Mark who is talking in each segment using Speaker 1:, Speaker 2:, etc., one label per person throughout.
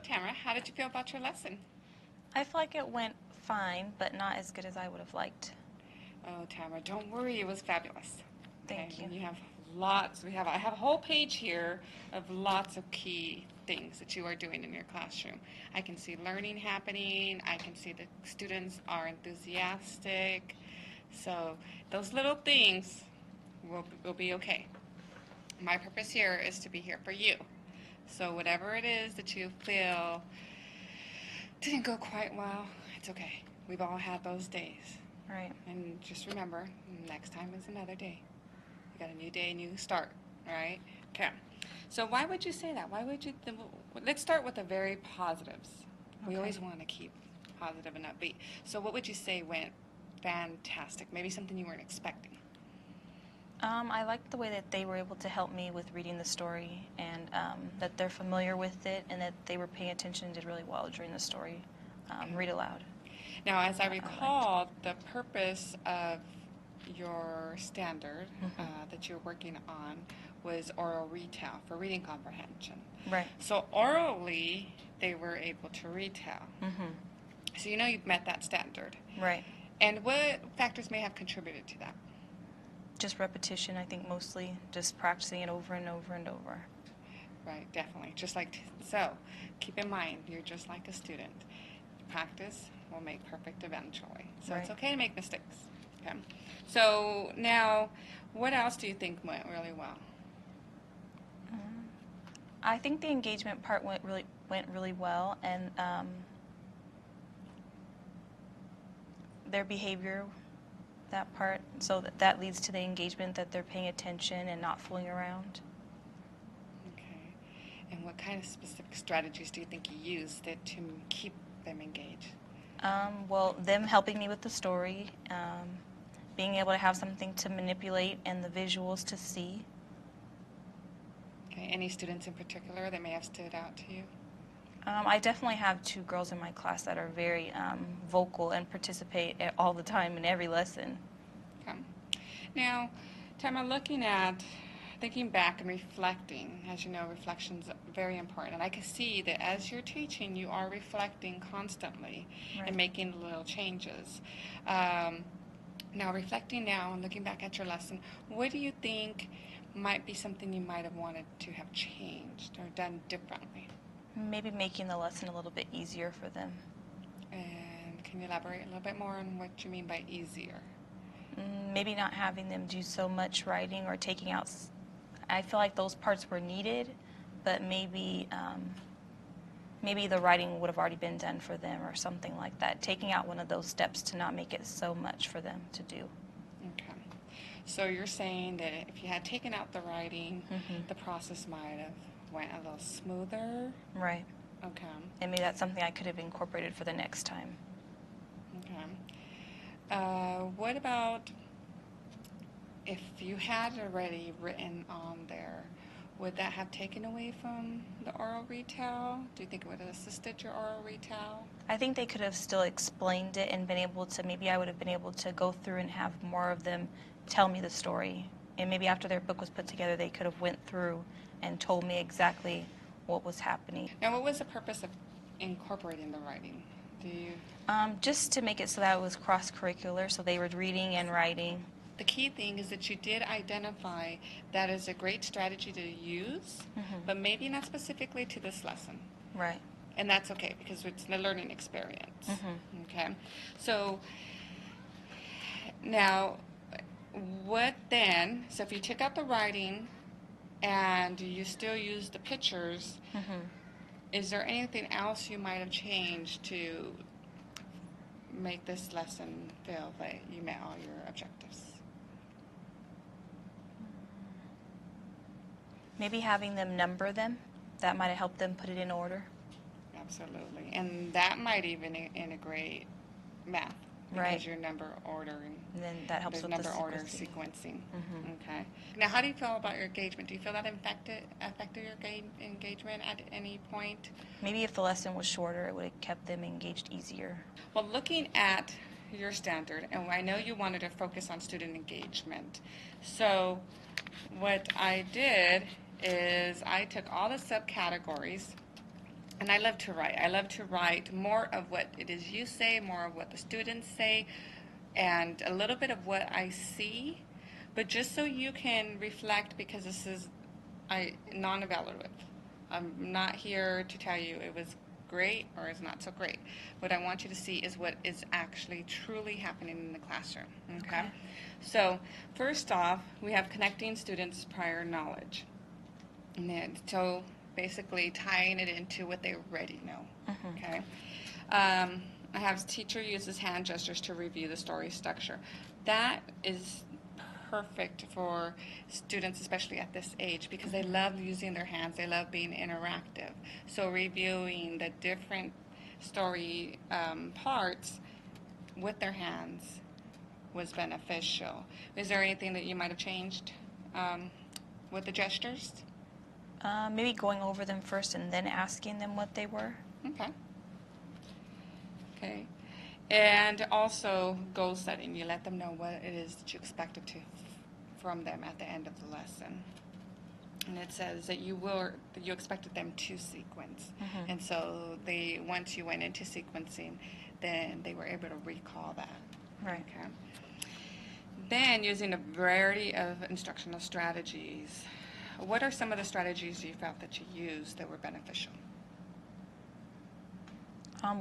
Speaker 1: Tamara, how did you feel about your lesson?
Speaker 2: I feel like it went fine, but not as good as I would have liked.
Speaker 1: Oh, Tamara, don't worry, it was fabulous. Okay,
Speaker 2: Thank you.
Speaker 1: and you have lots. I have a whole page here of lots of key things that you are doing in your classroom. I can see learning happening. I can see the students are enthusiastic. So those little things will be okay. My purpose here is to be here for you. So whatever it is that you feel didn't go quite well, it's okay. We've all had those days.
Speaker 2: Right.
Speaker 1: And just remember, next time is another day. You got a new day, new start, right? Okay. So why would you say that? Why would you? Let's start with the very positives. We
Speaker 2: Okay.
Speaker 1: always want to keep positive and upbeat. So what would you say went fantastic? Maybe something you weren't expecting.
Speaker 2: I liked the way that they were able to help me with reading the story and that they're familiar with it and that they were paying attention and did really well during the story. Read aloud.
Speaker 1: Now, as I
Speaker 2: liked.
Speaker 1: recall, the purpose of your standard that you're working on was oral retell for reading comprehension.
Speaker 2: Right.
Speaker 1: So orally, they were able to retell.
Speaker 2: Mm-hmm.
Speaker 1: So you know you've met that standard.
Speaker 2: Right.
Speaker 1: And what factors may have contributed to that?
Speaker 2: Just repetition, I think mostly. Just practicing it over and over and over.
Speaker 1: Right, definitely. So, keep in mind, you're just like a student. Practice will make perfect eventually. So
Speaker 2: Right.
Speaker 1: it's okay to make mistakes. Okay. So now, what else do you think went really well?
Speaker 2: I think the engagement part went really well, and their behavior, that part, so that leads to the engagement, that they're paying attention and not fooling around.
Speaker 1: Okay. And what kind of specific strategies do you think you used to keep them engaged?
Speaker 2: Well, them helping me with the story, being able to have something to manipulate and the visuals to see.
Speaker 1: Okay. Any students in particular that may have stood out to you?
Speaker 2: I definitely have two girls in my class that are very vocal and participate all the time in every lesson.
Speaker 1: Okay. Now, Tamara, thinking back and reflecting, as you know, reflection's very important. And I can see that as you're teaching, you are reflecting constantly
Speaker 2: Right.
Speaker 1: and making little changes. Now, reflecting now and looking back at your lesson, what do you think might be something you might have wanted to have changed or done differently?
Speaker 2: Maybe making the lesson a little bit easier for them.
Speaker 1: And can you elaborate a little bit more on what you mean by easier?
Speaker 2: Maybe not having them do so much writing or taking out. I feel like those parts were needed, but maybe the writing would have already been done for them or something like that. Taking out one of those steps to not make it so much for them to do.
Speaker 1: Okay. So you're saying that if you had taken out the writing, the process might have went a little smoother?
Speaker 2: Right.
Speaker 1: Okay.
Speaker 2: And maybe that's something I could have incorporated for the next time.
Speaker 1: Okay. What about if you had already written on there, would that have taken away from the oral retell? Do you think it would have assisted your oral retell?
Speaker 2: I think they could have still explained it and been able to, maybe I would have been able to go through and have more of them tell me the story. And maybe after their book was put together, they could have went through and told me exactly what was happening.
Speaker 1: Now, what was the purpose of incorporating the writing? Do you?
Speaker 2: Just to make it so that it was cross-curricular, so they were reading and writing.
Speaker 1: The key thing is that you did identify that is a great strategy to use, but maybe not specifically to this lesson.
Speaker 2: Right.
Speaker 1: And that's okay because it's a learning experience. Okay. So now, what then? So if you took out the writing and you still use the pictures, is there anything else you might have changed to make this lesson feel that you met all your objectives?
Speaker 2: Maybe having them number them, that might have helped them put it in order.
Speaker 1: Absolutely. And that might even integrate math. Because
Speaker 2: Right.
Speaker 1: your number ordering.
Speaker 2: And then that helps with
Speaker 1: number
Speaker 2: the
Speaker 1: order
Speaker 2: sequencing.
Speaker 1: Okay. Now, how do you feel about your engagement? Do you feel that affected your engagement at any point?
Speaker 2: Maybe if the lesson was shorter, it would have kept them engaged easier.
Speaker 1: Well, looking at your standard, and I know you wanted to focus on student engagement. So what I did is I took all the subcategories And I love to write. I love to write more of what it is you say, more of what the students say, and a little bit of what I see, but just so you can reflect, because this is non-evaluative. I'm not here to tell you it was great or it's not so great. What I want you to see is what is actually truly happening in the classroom. Okay?
Speaker 2: Okay.
Speaker 1: So first off, we have connecting students' prior knowledge. And then, so basically tying it into what they already know.
Speaker 2: Mhm.
Speaker 1: Okay. I have teacher uses hand gestures to review the story structure. That is perfect for students, especially at this age, because they love using their hands. They love being interactive. So reviewing the different story parts with their hands was beneficial. Is there anything that you might have changed with the gestures?
Speaker 2: Maybe going over them first and then asking them what they were.
Speaker 1: Okay. Okay. And also goal setting. You let them know what it is that you expected from them at the end of the lesson. And it says that you expected them to sequence.
Speaker 2: Mhm.
Speaker 1: And so once you went into sequencing, then they were able to recall that.
Speaker 2: Right.
Speaker 1: Okay. Then using a variety of instructional strategies. What are some of the strategies you felt that you used that were beneficial?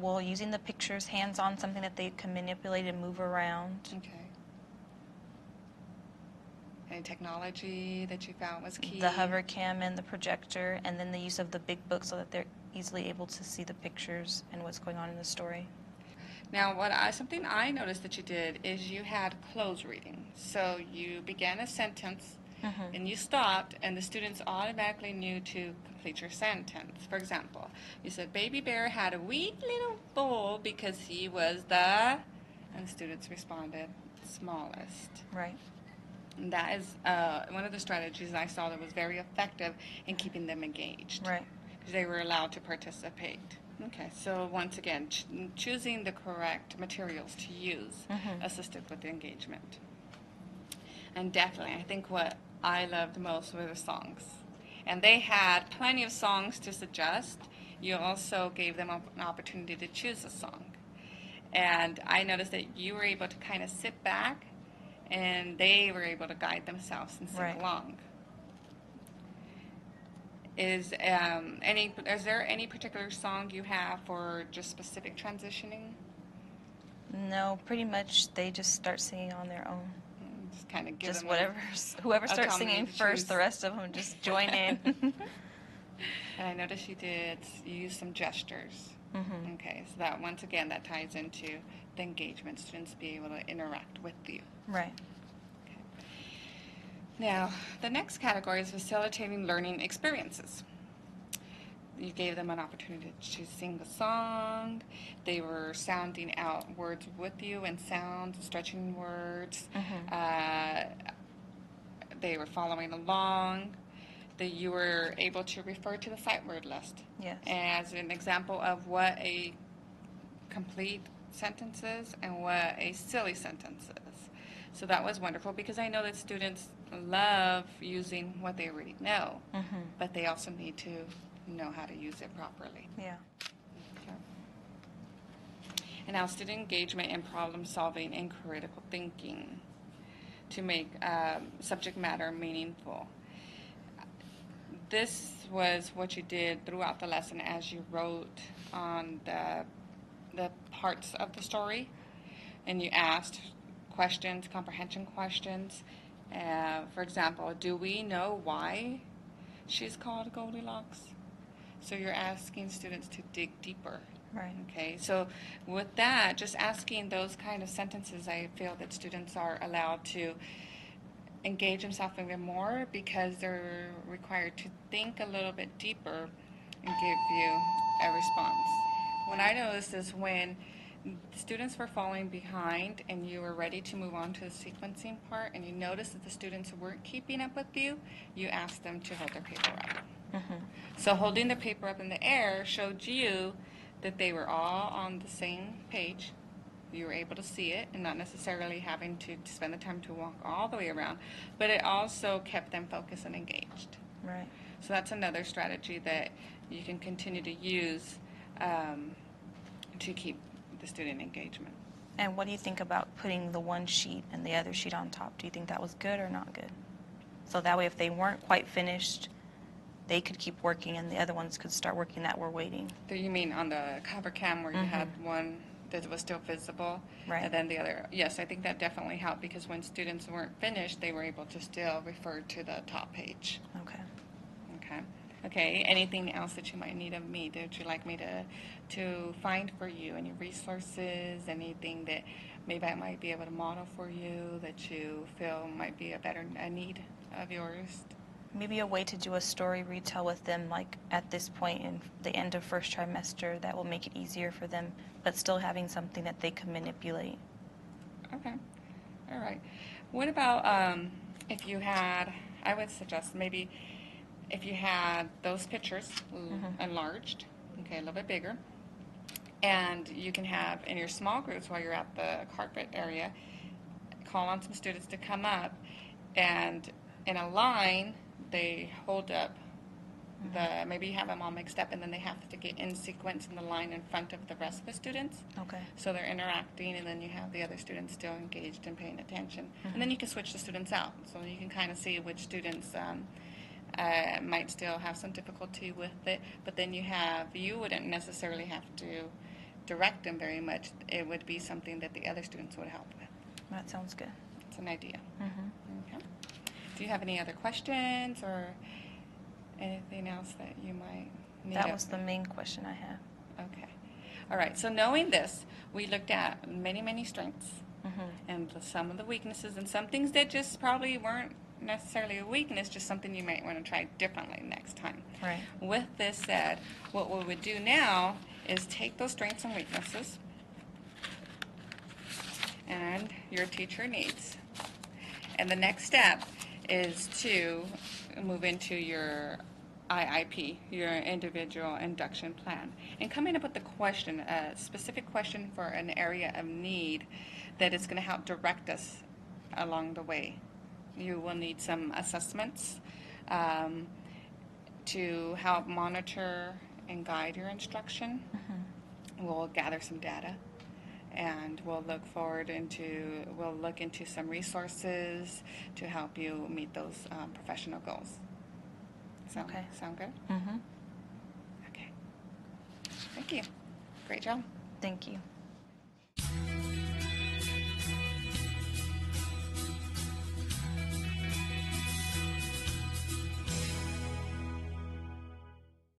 Speaker 2: Well, using the pictures, hands-on, something that they can manipulate and move around.
Speaker 1: Okay. Any technology that you found was key?
Speaker 2: The hover cam and the projector, and then the use of the big book so that they're easily able to see the pictures and what's going on in the story.
Speaker 1: Now, something I noticed that you did is you had close reading. So you began a sentence,
Speaker 2: Mhm.
Speaker 1: and you stopped, and the students automatically knew to complete your sentence. For example, you said, Baby Bear had a wee little bowl because he was the, and the students responded, smallest.
Speaker 2: Right.
Speaker 1: And that is one of the strategies I saw that was very effective in keeping them engaged.
Speaker 2: Right.
Speaker 1: Because they were allowed to participate. Okay, so once again, choosing the correct materials to use
Speaker 2: Mhm.
Speaker 1: assisted with the engagement. And definitely, I think what I loved most were the songs. And they had plenty of songs to suggest. You also gave them an opportunity to choose a song. And I noticed that you were able to kind of sit back and they were able to guide themselves and sing
Speaker 2: Right.
Speaker 1: along. Is there any particular song you have for just specific transitioning?
Speaker 2: No, pretty much they just start singing on their own.
Speaker 1: Just kind of give
Speaker 2: Just
Speaker 1: them
Speaker 2: whatever, whoever starts
Speaker 1: autonomy
Speaker 2: singing
Speaker 1: to
Speaker 2: first,
Speaker 1: choose.
Speaker 2: the rest of them just join in.
Speaker 1: And I noticed you used some gestures.
Speaker 2: Mhm.
Speaker 1: Okay, so that once again that ties into the engagement. Students be able to interact with you.
Speaker 2: Right.
Speaker 1: Okay. Now, the next category is facilitating learning experiences. You gave them an opportunity to sing a song. They were sounding out words with you and sounds, stretching words.
Speaker 2: Mhm.
Speaker 1: They were following along. That you were able to refer to the sight word list
Speaker 2: Yes.
Speaker 1: as an example of what a complete sentence is and what a silly sentence is. So that was wonderful because I know that students love using what they already know,
Speaker 2: Mhm.
Speaker 1: but they also need to know how to use it properly.
Speaker 2: Yeah.
Speaker 1: Okay. And now student engagement and problem solving and critical thinking to make subject matter meaningful. This was what you did throughout the lesson as you wrote on the parts of the story, and you asked questions, comprehension questions. For example, do we know why she's called Goldilocks? So you're asking students to dig deeper.
Speaker 2: Right.
Speaker 1: Okay, so with that, just asking those kind of sentences, I feel that students are allowed to engage themselves even more because they're required to think a little bit deeper and give you a response. What I noticed is when students were falling behind and you were ready to move on to the sequencing part and you noticed that the students weren't keeping up with you, you asked them to hold their paper up.
Speaker 2: Mhm.
Speaker 1: So holding the paper up in the air showed you that they were all on the same page. You were able to see it and not necessarily having to spend the time to walk all the way around, but it also kept them focused and engaged.
Speaker 2: Right.
Speaker 1: So that's another strategy that you can continue to use to keep the student engagement.
Speaker 2: And what do you think about putting the one sheet and the other sheet on top? Do you think that was good or not good? So that way if they weren't quite finished, they could keep working and the other ones could start working that were waiting.
Speaker 1: Do you mean on the cover cam where you had one that was still visible?
Speaker 2: Right.
Speaker 1: And then the other, yes, I think that definitely helped because when students weren't finished, they were able to still refer to the top page.
Speaker 2: Okay.
Speaker 1: Okay. Okay. Anything else that you might need of me? Would you like me to find for you? Any resources? Anything that maybe I might be able to model for you that you feel might be a need of yours?
Speaker 2: Maybe a way to do a story retell with them, like at this point in the end of first trimester, that will make it easier for them, but still having something that they can manipulate.
Speaker 1: Okay. All right. What about if you had, I would suggest maybe if you had those pictures enlarged, okay, a little bit bigger, and you can have in your small groups while you're at the carpet area, call on some students to come up and in a line, they hold up maybe you have them all mixed up and then they have to get in sequence in the line in front of the rest of the students.
Speaker 2: Okay.
Speaker 1: So they're interacting and then you have the other students still engaged and paying attention. And then you can switch the students out so you can kind of see which students might still have some difficulty with it. But then you wouldn't necessarily have to direct them very much. It would be something that the other students would help with.
Speaker 2: That sounds good.
Speaker 1: It's an idea. Okay. Do you have any other questions or anything else that you might need?
Speaker 2: That was the main question I had.
Speaker 1: Okay. All right. So knowing this, we looked at many, many strengths and some of the weaknesses and some things that just probably weren't necessarily a weakness, just something you might want to try differently next time.
Speaker 2: Right.
Speaker 1: With this said, what we would do now is take those strengths and weaknesses and your teacher needs. And the next step is to move into your IIP, your individual induction plan, and coming up with a question, a specific question for an area of need that is going to help direct us along the way. You will need some assessments to help monitor and guide your instruction. We'll gather some data. And we'll look into some resources to help you meet those professional goals. Sound good?
Speaker 2: Mm-hmm.
Speaker 1: Okay. Thank you. Great job.
Speaker 2: Thank you.